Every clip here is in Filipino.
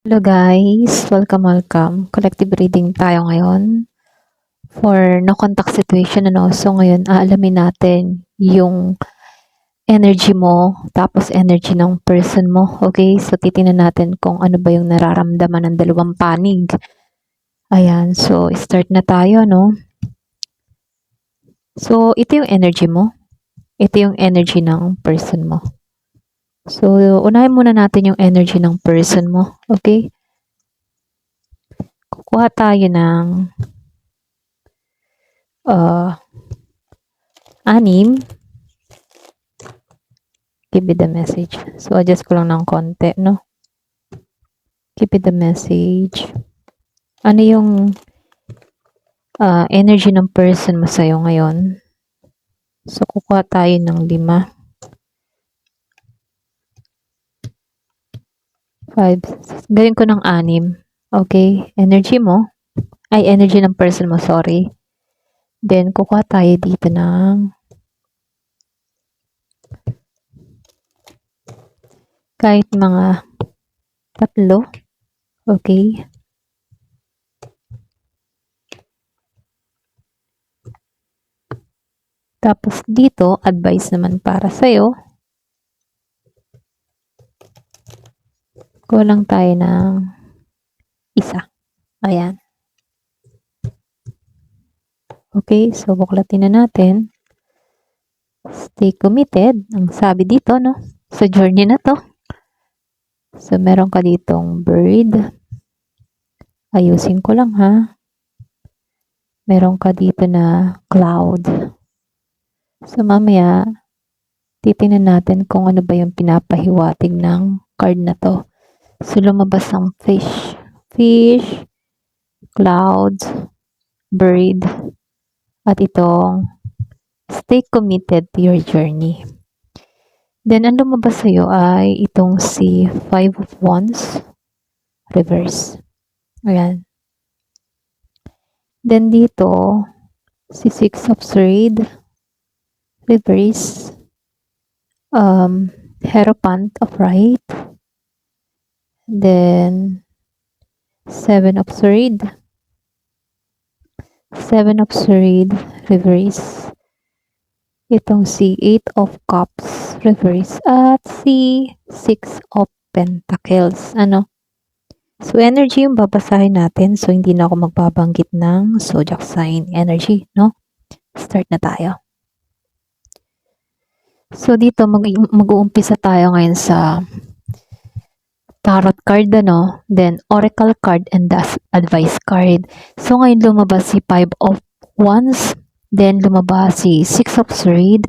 Hello guys, welcome. Collective reading tayo ngayon for no contact situation So ngayon aalamin natin yung energy mo tapos energy ng person mo. Okay? So titingnan natin kung ano ba yung nararamdaman ng dalawang panig. Ayan, so start na tayo, no? So ito yung energy mo. Ito yung energy ng person mo. So unahin muna natin yung energy ng person mo. Okay? Kukuha tayo ng anim. Give it the message. So, adjust ko lang ng konti, no? Keep it the message. Ano yung energy ng person mo sa'yo ngayon? So, kukuha tayo ng 5. 5. Gawin ko ng 6. Okay? Energy mo. Ay, energy ng person mo, sorry. Then, kukuha tayo dito ng kahit mga 3. Okay? Tapos dito, advice naman para sa'yo. Kuha lang tayo ng 1. Ayan. Okay, so buklatin na natin. Stay committed. Ang sabi dito, no? Sa journey na to. So, meron ka ditong bird. Ayusin ko lang, ha? Meron ka dito na cloud. So, mamaya, titingnan natin kung ano ba yung pinapahiwatig ng card na to. So, lumabas ang fish. Fish, clouds, bird, at itong stay committed to your journey. Then, ang lumabas sa'yo ay itong si 5 of Wands, reverse. Ayan. Then, dito, si 6 of Swords, reverse. Hierophant upright. Then, 7 of Swords. 7 of Swords, reverse. Itong si 8 of Cups, reverse. At si 6 of Pentacles. Ano? So, energy yung babasahin natin. So, hindi na ako magbabanggit ng zodiac sign energy, no? Start na tayo. So, dito mag-uumpisa tayo ngayon sa tarot card, ano? Then, oracle card and the advice card. So, ngayon lumabas si 5 of Wands. Then, lumabas si 6 of Swords.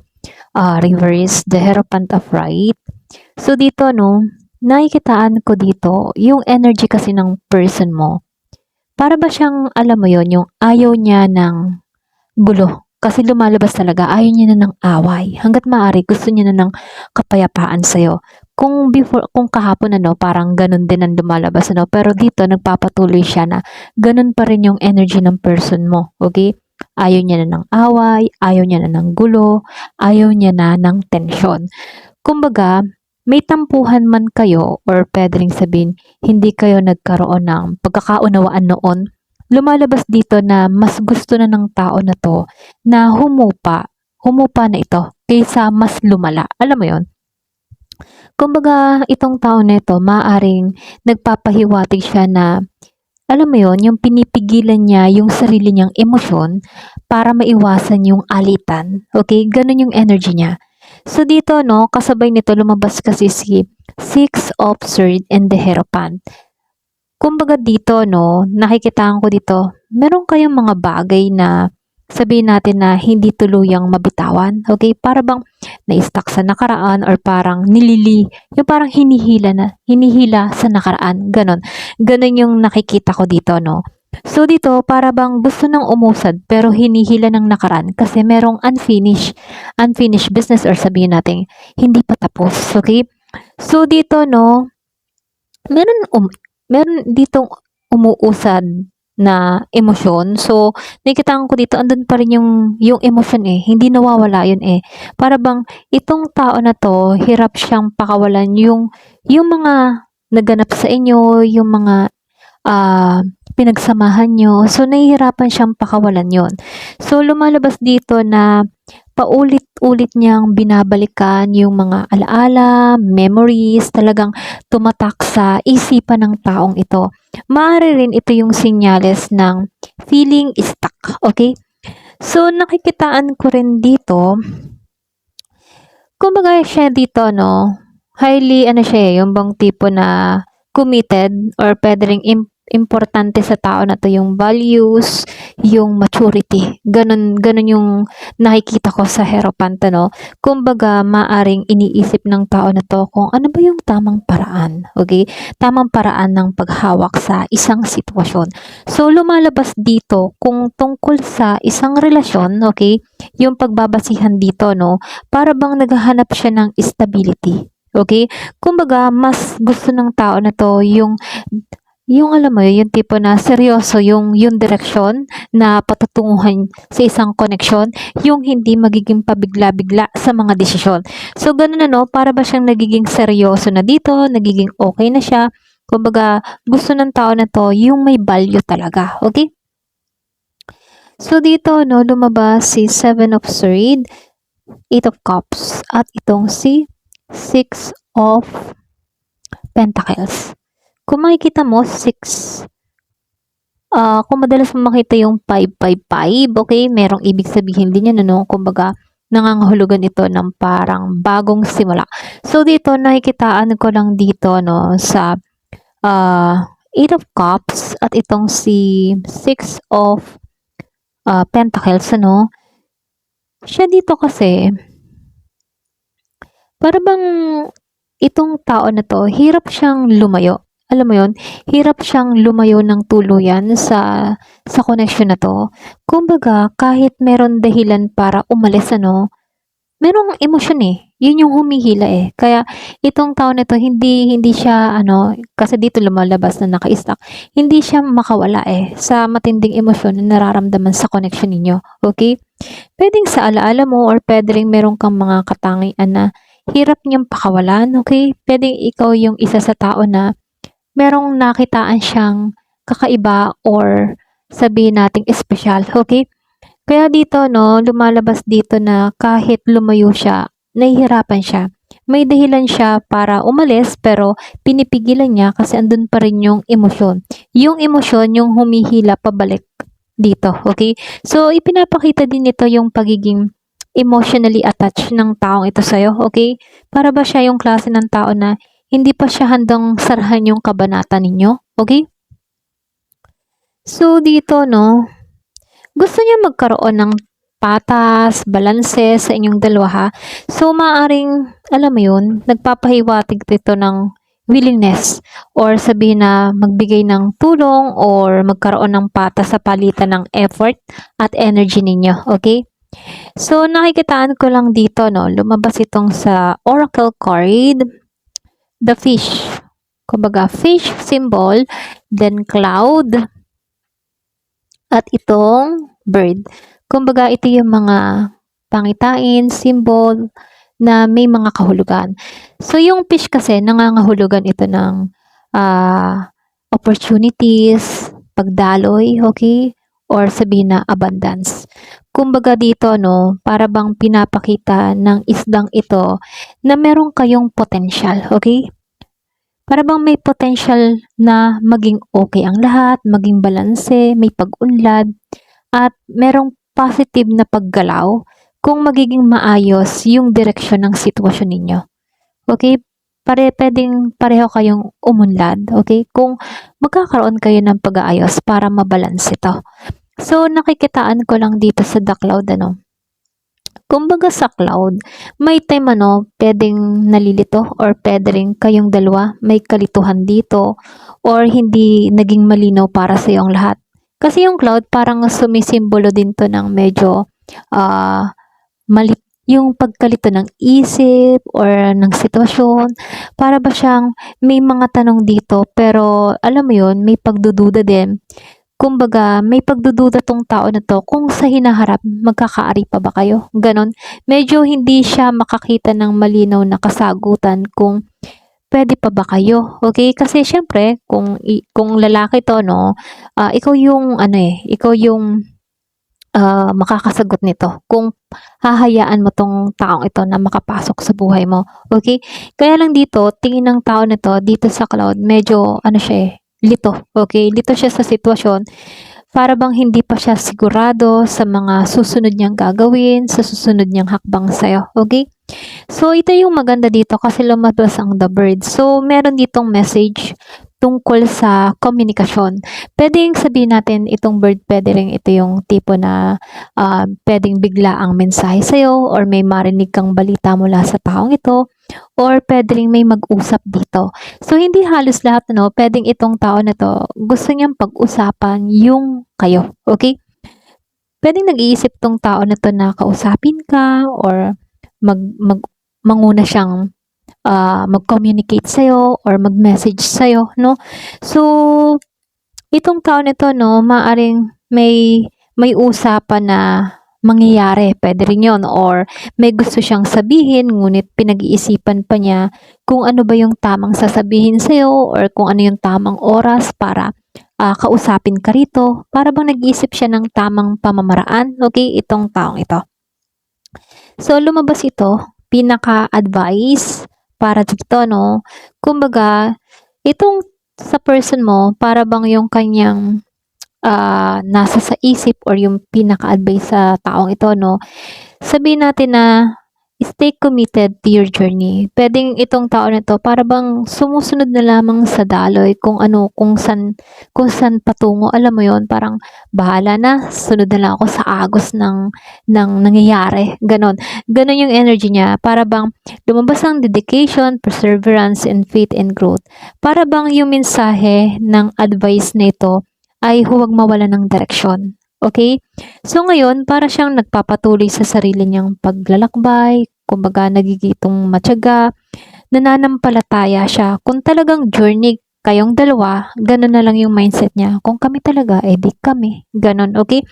Reverse, the Hierophant upright. So, dito, no? Nakikitaan ko dito, yung energy kasi ng person mo. Para ba siyang, alam mo yon, yung ayaw niya ng gulo. Kasi lumalabas talaga, ayaw niya na ng away. Hanggat maaari, gusto niya na ng kapayapaan sa'yo. Kung kahapon parang ganun din ang lumalabas pero dito nagpapatuloy siya na ganun pa rin yung energy ng person mo, okay? Ayaw niya na ng away, ayaw niya na ng gulo, ayaw niya na ng tensyon. Kumbaga, may tampuhan man kayo or pwedeng sabihin hindi kayo nagkaroon ng pagkakaunawaan noon, lumalabas dito na mas gusto na ng tao na to na humupa na ito kaysa mas lumala. Alam mo yon? Kumbaga, itong tao na ito, maaring nagpapahiwatig siya na, alam mo yon, yung pinipigilan niya yung sarili niyang emosyon para maiwasan yung alitan. Okay? Ganun yung energy niya. So, dito, no, kasabay nito, lumabas kasi si 6 of Swords and the Hierophant. Kumbaga dito, no, nakikitaan ko dito, meron kayong mga bagay na sabihin natin na hindi tuluyang mabitawan. Okay? Para bang na-stuck sa nakaraan or parang yung parang hinihila sa nakaraan. Ganon. Ganon yung nakikita ko dito, no? So dito, para bang gusto nang umusad pero hinihila ng nakaraan kasi merong unfinished business or sabihin natin hindi pa tapos. Okay? So dito, no, meron ditong umuusad na emosyon. So, nakikitaan ko dito, andun pa rin yung emosyon Hindi nawawala yun Para bang, itong tao na to, hirap siyang pakawalan yung mga naganap sa inyo, yung mga pinagsamahan nyo. So, nahihirapan siyang pakawalan yon. So, lumalabas dito na paulit-ulit niyang binabalikan yung mga alaala, memories, talagang tumatak sa isipan ng taong ito. Maaari rin ito yung senyales ng feeling stuck, okay? So, nakikitaan ko rin dito, kumbaga siya dito, no, highly, ano siya yung bang tipo na committed or pwede ring importante sa tao na to yung values, yung maturity. Ganun yung nakikita ko sa Hierophant, no. Kumbaga, maaring iniisip ng tao na to kung ano ba yung tamang paraan, okay? Tamang paraan ng paghawak sa isang sitwasyon. So, lumalabas dito kung tungkol sa isang relasyon, okay, yung pagbabasihan dito, no, para bang naghahanap siya ng stability. Okay? Kumbaga, mas gusto ng tao na to yung alam mo yung tipo na seryoso yung direksyon na patutunguhan sa isang koneksyon, yung hindi magiging pabigla-bigla sa mga desisyon. So, ganun na, no, para ba siyang nagiging seryoso na dito, nagiging okay na siya. Kumbaga, gusto ng tao na to yung may value talaga. Okay? So, dito, no, lumabas si Seven of Swords, Eight of Cups, at itong si Six of Pentacles. Kung makikita mo, 6, kung madalas mo makita yung 555, okay, merong ibig sabihin din yan, ano, kumbaga, nangangahulugan ito ng parang bagong simula. So, dito, nakikitaan ko lang dito, no, sa 8 of Cups, at itong si 6 of Pentacles, ano, siya dito kasi, para bang itong tao na to, hirap siyang lumayo. Alam mo yon, hirap siyang lumayo ng tuluyan sa connection na to. Kumbaga, kahit meron dahilan para umalis, ano, merong emosyon eh. Yun yung humihila eh. Kaya itong tao na to, hindi siya, ano, kasi dito lumalabas na naka-stuck, hindi siya makawala eh sa matinding emosyon na nararamdaman sa connection ninyo. Okay? Pwedeng sa alaala mo or pwedeng meron kang mga katangian na hirap niyang pakawalan. Okay? Pwedeng ikaw yung isa sa tao na merong nakitaan siyang kakaiba or sabihin nating espesyal, okay? Kaya dito, no, lumalabas dito na kahit lumayo siya, nahihirapan siya. May dahilan siya para umalis pero pinipigilan niya kasi andun pa rin yung emosyon. Yung emosyon, yung humihila pabalik dito, okay? So, ipinapakita din ito yung pagiging emotionally attached ng taong ito sa'yo, okay? Para ba siya yung klase ng tao na hindi pa siya handang sarahan yung kabanata ninyo. Okay? So, dito, no, gusto niya magkaroon ng patas, balanse sa inyong dalawa, ha? So, maaring, alam mo yun, nagpapahiwatig dito ng willingness or sabihin na magbigay ng tulong or magkaroon ng patas sa palitan ng effort at energy ninyo. Okay? So, nakikitaan ko lang dito, no, lumabas itong sa Oracle card, the fish. Kumbaga, fish symbol, then cloud, at itong bird. Kumbaga, ito yung mga pangitain, symbol, na may mga kahulugan. So, yung fish kasi, nangangahulugan ito ng opportunities, pagdaloy, okay? Or sabihin na abundance. Kumbaga dito, no, para bang pinapakita ng isdang ito na meron kayong potential, okay? Para bang may potential na maging okay ang lahat, maging balanse, may pag-unlad, at merong positive na paggalaw kung magiging maayos yung direksyon ng sitwasyon ninyo. Okay? Pwedeng pareho kayong umunlad. Okay? Kung magkakaroon kayo ng pag-aayos para mabalance ito. So, nakikitaan ko lang dito sa The Cloud, ano. Kumbaga sa cloud, may time, ano, pwedeng nalilito or pwedeng kayong dalawa may kalituhan dito or hindi naging malinaw para sa iyong lahat. Kasi yung cloud parang sumisimbolo din to ng medyo yung pagkalito ng isip or ng sitwasyon. Para ba siyang may mga tanong dito pero alam mo yun, may pagdududa din. Kumbaga, may pagdududa tong tao na to kung sa hinaharap magkakaari pa ba kayo. Ganon. Medyo hindi siya makakita ng malinaw na kasagutan kung pwede pa ba kayo? Okay? Kasi siyempre, kung lalaki to, no, ikaw yung, ano ikaw yung makakasagot nito kung hahayaan mo tong taong ito na makapasok sa buhay mo. Okay? Kaya lang dito, tingin ng tao na to, dito sa cloud, medyo, ano siya lito. Okay? Lito siya sa sitwasyon para bang hindi pa siya sigurado sa mga susunod niyang gagawin, sa susunod niyang hakbang sa'yo. Okay? So, ito yung maganda dito kasi lumabas ang The Bird. So, meron ditong message tungkol sa komunikasyon. Pwedeng sabihin natin itong bird, pwede rin ito yung tipo na pwedeng bigla ang mensahe sa'yo or may marinig kang balita mula sa taong ito or pwede rin may mag-usap dito. So, hindi halos lahat, no, pwedeng itong tao na to, gusto niyang pag-usapan yung kayo. Okay? Pwedeng nag-iisip tong tao na to na kausapin ka or manguna siyang mag-communicate sa'yo or mag-message sa'yo, no? So, itong tao nito, no, maaring may usapan na mangyayari. Pwede rin yun. Or may gusto siyang sabihin, ngunit pinag-iisipan pa niya kung ano ba yung tamang sasabihin sa'yo or kung ano yung tamang oras para kausapin ka rito. Para bang nag-iisip siya ng tamang pamamaraan. Okay? Itong taong ito. So, lumabas ito, pinaka-advice para dito, no? Kumbaga, itong sa person mo, para bang yung kanyang nasa sa isip or yung pinaka-advice sa taong ito, no? Sabihin natin na stay committed to your journey. Pwedeng itong tao na to para bang sumusunod na lamang sa daloy kung ano, kung san patungo. Alam mo yon, parang bahala na, sunod na lang ako sa agos ng nangyayari. Ganon. Ganon yung energy niya. Para bang lumabas ang dedication, perseverance, and faith and growth. Para bang yung mensahe ng advice na ito ay huwag mawala ng direksyon. Okay? So ngayon, para siyang nagpapatuloy sa sarili niyang paglalakbay, kumbaga nagigitong matyaga, nananampalataya siya. Kung talagang journey kayong dalawa, ganun na lang yung mindset niya. Kung kami talaga, di kami. Ganun, okay?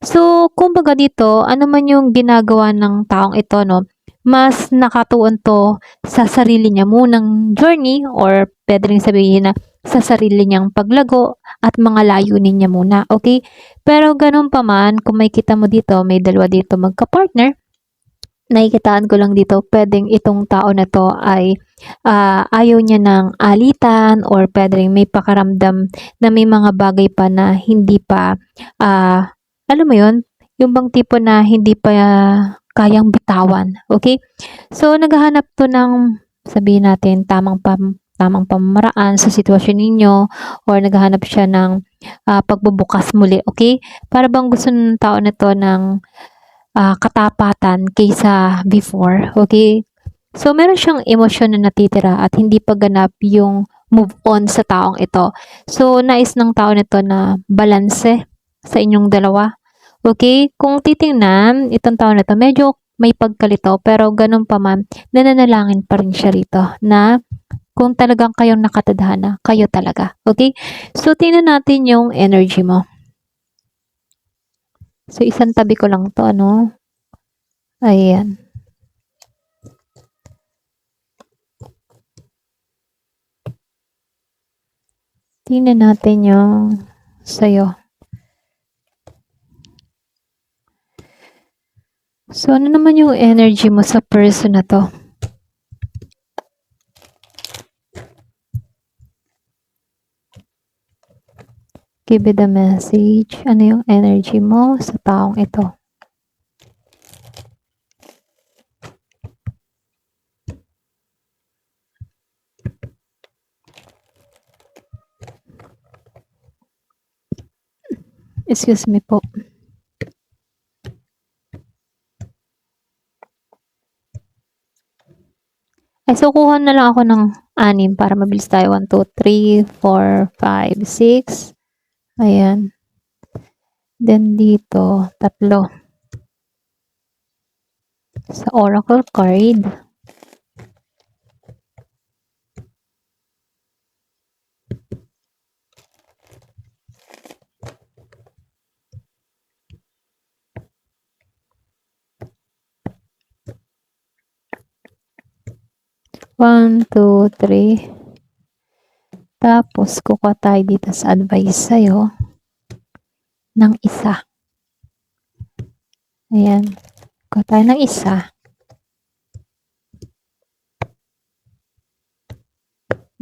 So, kumbaga dito, ano man yung ginagawa ng taong ito, no, mas nakatuon to sa sarili niya munang journey or pwede rin sabihin na sa sarili niyang paglago at mga layunin niya muna, okay? Pero ganun pa man, kung may kita mo dito, may dalawa dito magka-partner, nakikitaan ko lang dito, pwedeng itong tao na to ay ayaw niya ng alitan or pwedeng may pakaramdam na may mga bagay pa na hindi pa, alam mo yon, yung bang tipo na hindi pa kayang bitawan, okay? So, naghahanap to ng, sabihin natin, tamang pamamaraan sa sitwasyon ninyo or naghahanap siya ng pagbubukas muli, okay? Para bang gusto ng tao na to ng katapatan kaysa before, okay? So, meron siyang emosyon na natitira at hindi pa ganap yung move on sa taong ito. So, nais ng tao nito na balanse sa inyong dalawa. Okay? Kung titingnan, itong tao na to, medyo may pagkalito, pero ganun pa man, nananalangin pa rin siya rito na kung talagang kayong nakatadhana, kayo talaga. Okay? So, tingnan natin yung energy mo. So, isang tabi ko lang to, ano? Ayan. Tingnan natin yung sa'yo. So, ano naman yung energy mo sa person na to? Give it a message. Ano yung energy mo sa taong ito? Excuse me po. Ay, so kuha na lang ako ng 6 para mabilis tayo. 1, 2, 3, 4, 5, 6. Ayan. Then dito, 3. Sa oracle card. 1, 2, 3. Tapos, kukuha tayo dito sa advice sa'yo ng isa. Ayan. Kuha tayo ng isa.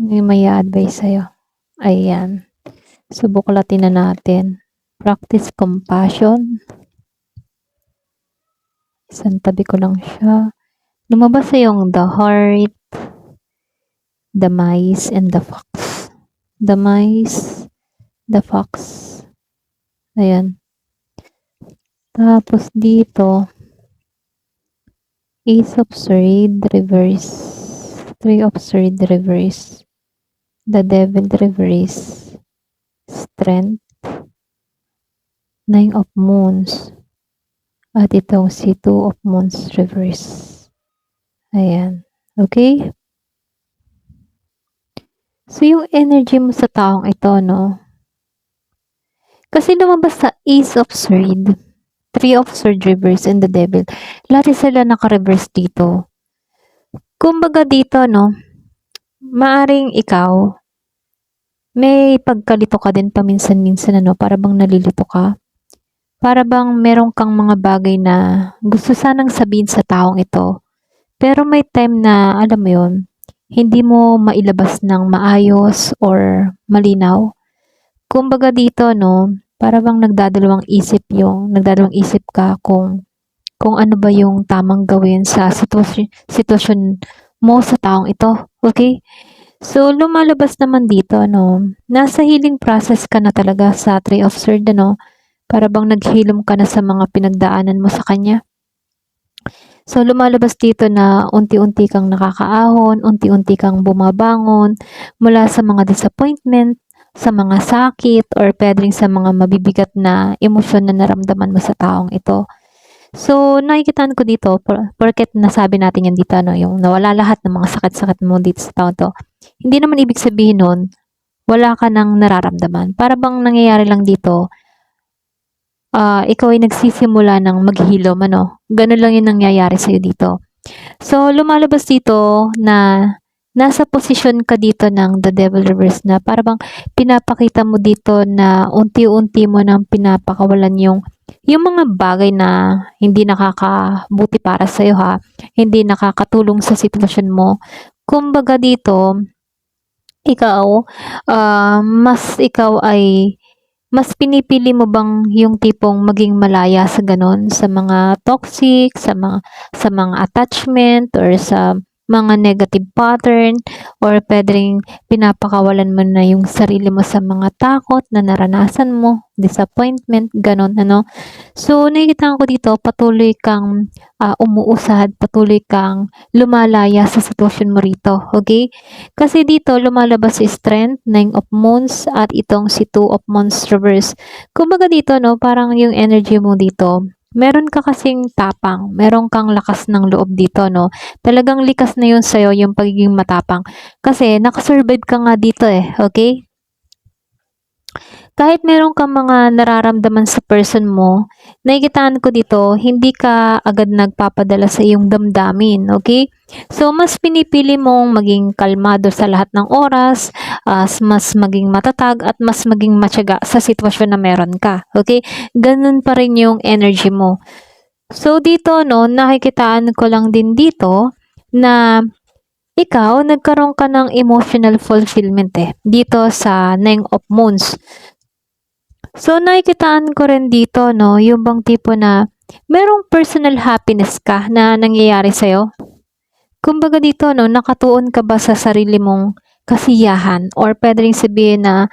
May advice sa'yo. Ayan. So, buklatin na natin. Practice compassion. Isang tabi ko lang siya. Lumabas sa yung the heart, the mice, and the fox. The mice, the fox. Ayan. Tapos dito, Ace of Swords reverse. 3 of Swords reverse. The Devil reverse. Strength. 9 of Moons. At itong si 2 of Moons reverse. Ayan. Okay? So, yung energy mo sa taong ito, no? Kasi lumabas sa Ace of Swords, 3 of Swords reverse, and the Devil. Lahat sila naka-reverse dito. Kumbaga dito, no? Maaring ikaw, may pagkalito ka din paminsan-minsan, ano? Para bang nalilito ka? Para bang meron kang mga bagay na gusto sanang sabihin sa taong ito. Pero may time na, alam mo yun, hindi mo mailabas ng maayos or malinaw. Kumbaga dito, no, para bang nagdadalawang isip ka kung ano ba yung tamang gawin sa sitwasyon mo sa taong ito. Okay? So, lumalabas naman dito, no, nasa healing process ka na talaga sa 3 of Swords, no, para bang naghilom ka na sa mga pinagdaanan mo sa kanya. So, lumalabas dito na unti-unti kang nakakaahon, unti-unti kang bumabangon mula sa mga disappointment, sa mga sakit, or pwedeng sa mga mabibigat na emosyon na naramdaman mo sa taong ito. So, nakikitaan ko dito, porket nasabi natin yan dito, no, yung nawala lahat ng mga sakit-sakit mo dito sa taong to. Hindi naman ibig sabihin nun, wala ka nang nararamdaman. Para bang nangyayari lang dito, ikaw ay nagsisimula ng maghilom, ano? Ganun lang yung nangyayari sa'yo dito. So, lumalabas dito na nasa posisyon ka dito ng the devil reverse na para bang pinapakita mo dito na unti-unti mo nang pinapakawalan yung mga bagay na hindi nakakabuti para sa'yo, ha. Hindi nakakatulong sa sitwasyon mo. Kumbaga dito, ikaw mas pinipili mo bang yung tipong maging malaya sa gano'n, sa mga toxic, sa mga attachment, or sa mga negative pattern, or puwedeng pinapakawalan mo na yung sarili mo sa mga takot na naranasan mo, disappointment, gano'n, ano? So, nakikita ko dito patuloy kang, umuusad, patuloy kang lumalaya sa sitwasyon mo rito, okay? Kasi dito lumalabas si Strength, 9 of Moons, at itong si 2 of Moons reverse. Kumbaga dito, no, parang yung energy mo dito, meron ka kasing tapang, meron kang lakas ng loob dito, no. Talagang likas na yun sa'yo, yung pagiging matapang. Kasi nakasurvive ka nga dito okay? Kahit meron kang mga nararamdaman sa person mo, nakikitaan ko dito, hindi ka agad nagpapadala sa iyong damdamin, okay? So, mas pinipili mong maging kalmado sa lahat ng oras, mas maging matatag, at mas maging matyaga sa sitwasyon na meron ka, okay? Ganun pa rin yung energy mo. So, dito, no, nakikitaan ko lang din dito na ikaw, nagkaroon ka ng emotional fulfillment dito sa 9 of Moons. So, nakikitaan ko rin dito, no, yung bang tipo na merong personal happiness ka na nangyayari sa'yo. Kumbaga dito, no, nakatuon ka ba sa sarili mong kasiyahan, or pwede rin sabihin na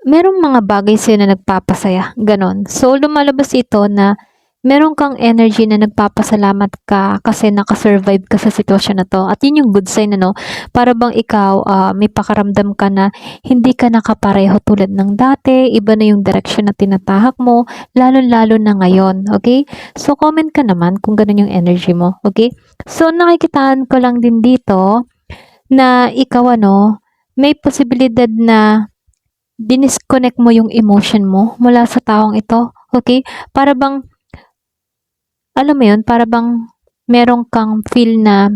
merong mga bagay sa'yo na nagpapasaya, ganon. So, lumalabas ito na meron kang energy na nagpapasalamat ka kasi nakasurvive ka sa sitwasyon na to. At yun yung good sign, ano? Para bang ikaw, may pakaramdam ka na hindi ka nakapareho tulad ng dati, iba na yung direction na tinatahak mo, lalo-lalo na ngayon, okay? So, comment ka naman kung ganun yung energy mo, okay? So, nakikitaan ko lang din dito na ikaw, ano, may posibilidad na dinisconnect mo yung emotion mo mula sa taong ito, okay? Para bang alam mo yun, para bang meron kang feel na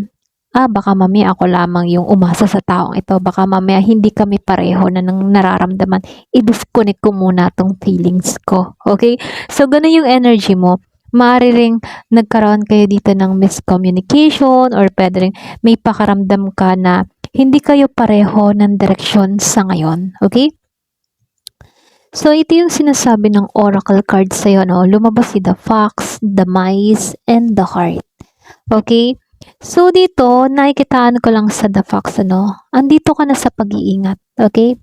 baka mamaya ako lamang yung umasa sa taong ito. Baka mamaya hindi kami pareho na ng nararamdaman. I-disconnect ko muna tong feelings ko. Okay? So, ganun yung energy mo. Maaari ring nagkaroon kayo dito ng miscommunication or pwede rin may pakaramdam ka na hindi kayo pareho ng direksyon sa ngayon. Okay? So, ito yung sinasabi ng oracle card sa'yo, no? Lumabas si the fox, the mice, and the heart. Okay? So, dito, nakikitaan ko lang sa the fox, ano? Andito ka na sa pag-iingat. Okay?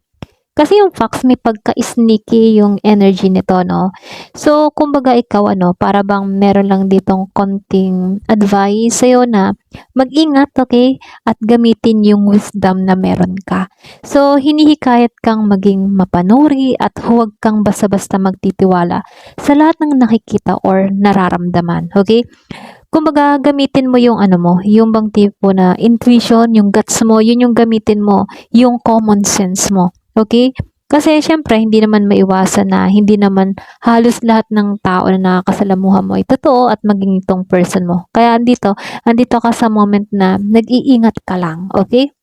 Kasi yung fox, may pagka-sneaky yung energy nito, no? So, kumbaga ikaw, ano, para bang meron lang ditong konting advice sa'yo na mag-ingat, okay? At gamitin yung wisdom na meron ka. So, hinihikayat kang maging mapanuri at huwag kang basta-basta magtitiwala sa lahat ng nakikita or nararamdaman, okay? Kumbaga, gamitin mo yung ano mo, yung bang tipo na intuition, yung guts mo, yun yung gamitin mo, yung common sense mo. Okay? Kasi syempre, hindi naman maiwasan na hindi naman halos lahat ng tao na nakakasalamuha mo ay totoo at maging itong person mo. Kaya andito ka sa moment na nag-iingat ka lang. Okay?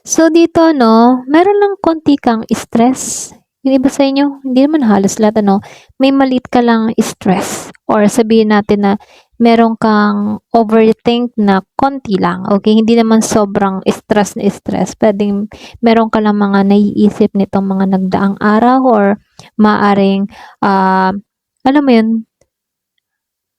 So dito, no, meron lang konti kang stress. Yung iba sa inyo, hindi naman halos lahat, ano, may maliit ka lang stress. Or sabihin natin na meron kang overthink na konti lang. Okay, hindi naman sobrang stress na stress. Pwedeng meron ka lang mga naiisip nitong mga nagdaang araw or maaring, alam mo yun,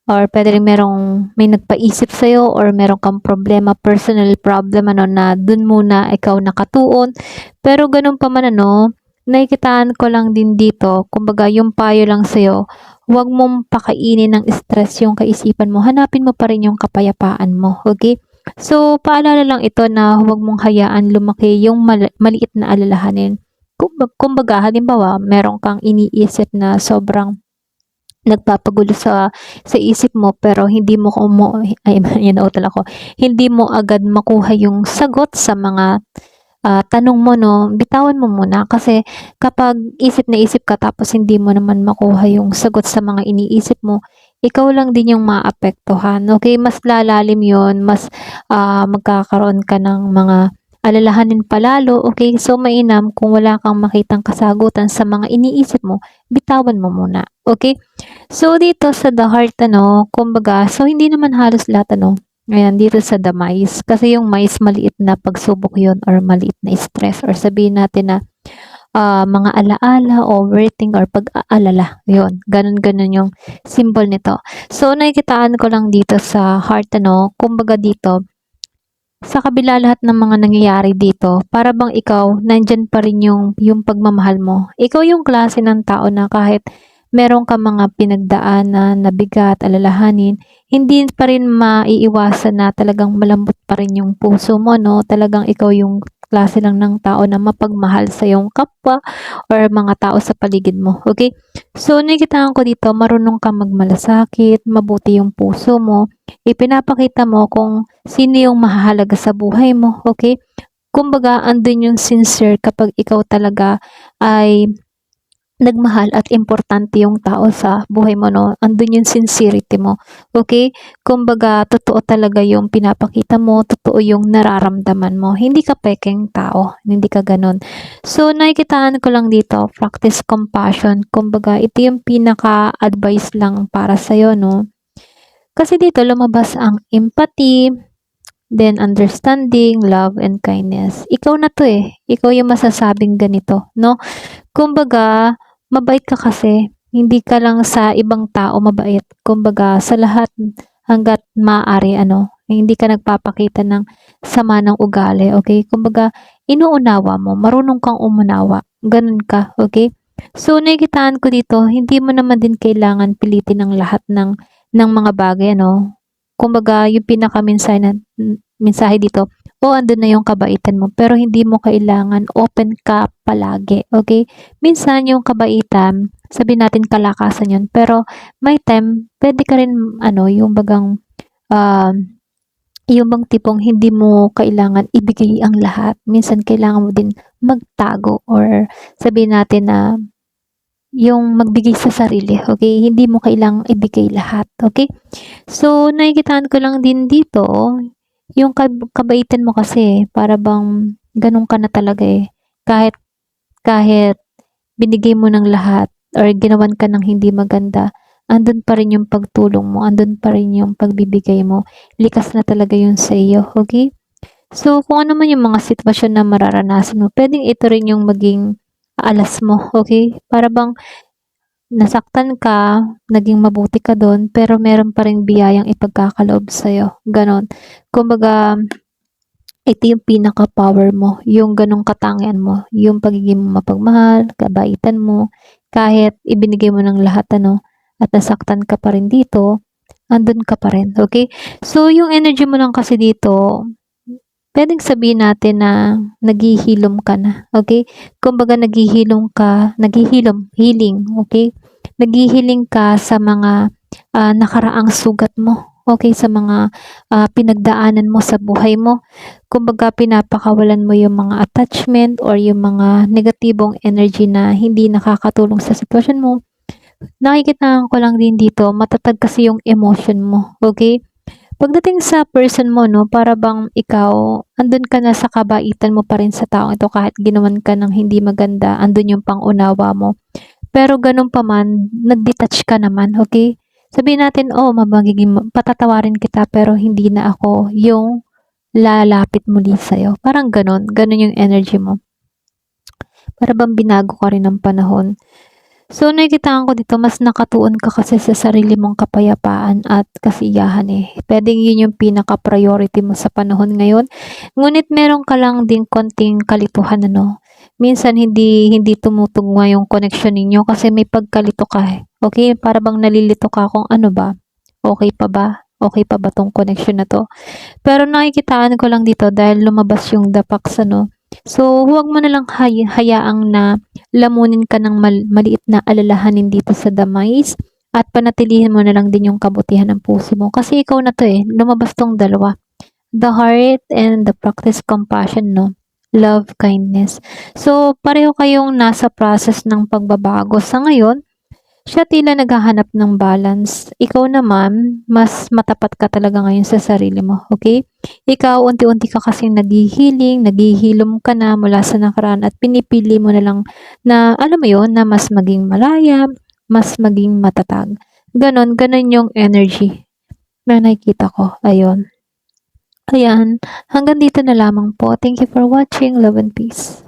or pwede rin may nagpaisip sa'yo or meron kang problema, personal problem, ano, na dun muna ikaw nakatuon. Pero ganun pa man, ano, nakikitaan ko lang din dito, kumbaga yung payo lang sa'yo, huwag mong pakainin ng stress yung kaisipan mo, hanapin mo pa rin yung kapayapaan mo, okay? So, paalala lang ito na huwag mong hayaan lumaki yung maliit na alalahanin. Kumbaga, halimbawa, meron kang iniisip na sobrang nagpapagulo sa isip mo pero hindi mo ay yan nautol ako, hindi mo agad makuha yung sagot sa mga tanong mo, no, bitawan mo muna kasi kapag isip na isip ka tapos hindi mo naman makuha yung sagot sa mga iniisip mo, ikaw lang din yung maapektuhan. Okay, mas lalalim yun, mas magkakaroon ka ng mga alalahanin palalo. Okay, so mainam kung wala kang makitang kasagutan sa mga iniisip mo, bitawan mo muna. Okay, so dito sa the heart, ano, kumbaga, so hindi naman halos lahat, ano, ayan, dito sa the mice. Kasi yung mice, maliit na pagsubok yun or maliit na stress or sabihin natin na mga alaala, overthink or pag-aalala. Yun, ganun-ganun yung symbol nito. So, nakikitaan ko lang dito sa heart, ano, kumbaga dito, sa kabila lahat ng mga nangyayari dito, para bang ikaw, nandyan pa rin yung pagmamahal mo. Ikaw yung klase ng tao na kahit meron ka mga pinagdaanan na bigat, alalahanin, hindi pa rin maiiwasan na talagang malambot pa rin yung puso mo, no? Talagang ikaw yung klase lang ng tao na mapagmahal sa iyong kapwa or mga tao sa paligid mo. Okay? So, nakikitaan ko dito, marunong ka magmalasakit, mabuti yung puso mo, ipinapakita mo kung sino yung mahahalaga sa buhay mo. Okay? Kumbaga, andun yung sincere kapag ikaw talaga ay nagmahal at importante yung tao sa buhay mo, no? Andun yung sincerity mo. Okay? Kumbaga, totoo talaga yung pinapakita mo, totoo yung nararamdaman mo. Hindi ka pekeng tao, hindi ka ganun. So, nakikitaan ko lang dito, practice compassion. Kumbaga, ito yung pinaka-advice lang para sa'yo, no? Kasi dito lumabas ang empathy, then understanding, love, and kindness. Ikaw na to eh. Ikaw yung masasabing ganito, no? Kumbaga, mabait ka kasi. Hindi ka lang sa ibang tao mabait. Kumbaga, sa lahat hanggat maaari, ano, hindi ka nagpapakita ng sama ng ugali, okay? Kumbaga, inuunawa mo, marunong kang umunawa. Ganun ka, okay? So, nakikitaan ko dito, hindi mo naman din kailangan pilitin ang lahat ng mga bagay, ano? Kumbaga, yung mensahe dito, andun na yung kabaitan mo, pero hindi mo kailangan open ka palagi, okay? Minsan yung kabaitan, sabihin natin kalakasan yun, pero may time, pwede ka rin, ano, um, yung bang tipong hindi mo kailangan ibigay ang lahat. Minsan kailangan mo din magtago or sabihin natin na yung magbigay sa sarili, okay? Hindi mo kailangang ibigay lahat, okay? So, nakikitaan ko lang din dito, Yung kabaitan mo kasi, para bang ganun ka na talaga eh. Kahit, kahit binigay mo ng lahat or ginawan ka ng hindi maganda, andun pa rin yung pagtulong mo, andun pa rin yung pagbibigay mo. Likas na talaga yun sa iyo, okay? So, kung ano man yung mga sitwasyon na mararanasan mo, pwedeng ito rin yung maging alas mo, okay? Para bang nasaktan ka, naging mabuti ka doon, pero meron pa ring biyayang ipagkakaloob sa'yo. Ganon. Kumbaga, ito yung pinaka-power mo, yung ganong katangian mo, yung pagiging mapagmahal, kabaitan mo, kahit ibinigay mo ng lahat ano, at nasaktan ka pa rin dito, andun ka pa rin, okay? So, yung energy mo lang kasi dito, pwedeng sabihin natin na naghihilom ka na, okay? Kumbaga naghihilom, healing, okay? Naghihiling ka sa mga nakaraang sugat mo, okay? Sa mga pinagdaanan mo sa buhay mo. Kumbaga pinapakawalan mo yung mga attachment or yung mga negatibong energy na hindi nakakatulong sa sitwasyon mo. Nakikita ko lang din dito, matatag kasi yung emotion mo, okay? Pagdating sa person mo 'no, para bang ikaw andun ka na sa kabaitan mo pa rin sa taong ito kahit ginawan ka ng hindi maganda, andun yung pang-unawa mo. Pero ganun pa man, nag-detach ka naman, okay? Sabihin natin, oh, patatawarin kita pero hindi na ako yung lalapit muli sa'yo. Parang ganun, ganun yung energy mo. Para bang binago ka rin ng panahon. So, nakikitaan ko dito, mas nakatuon ka kasi sa sarili mong kapayapaan at kasiyahan eh. Pwedeng yun yung pinaka-priority mo sa panahon ngayon. Ngunit meron ka lang ding konting kalituhan, ano. Minsan hindi tumutugma yung connection ninyo kasi may pagkalito ka eh. Okay? Para bang nalilito ka kung ano ba? Okay pa ba? Okay pa ba tong connection na to? Pero nakikitaan ko lang dito dahil lumabas yung the Pax, ano. So, huwag mo na lang hayaang na lamunin ka ng maliit na alalahanin dito sa damais at panatilihin mo na lang din yung kabutihan ng puso mo. Kasi ikaw na to eh, lumabas tong dalawa. The heart and the practice compassion, no? Love, kindness. So, pareho kayong nasa process ng pagbabago. Sa ngayon, siya tila naghahanap ng balance. Ikaw naman, mas matapat ka talaga ngayon sa sarili mo, okay? Ikaw, unti-unti ka kasing naghihilom ka na mula sa nakaraan at pinipili mo na lang na, alam mo yon, na mas maging malaya, mas maging matatag. Ganon, ganon yung energy na nakikita ko. Ayun. Ayan, hanggang dito na lamang po. Thank you for watching. Love and peace.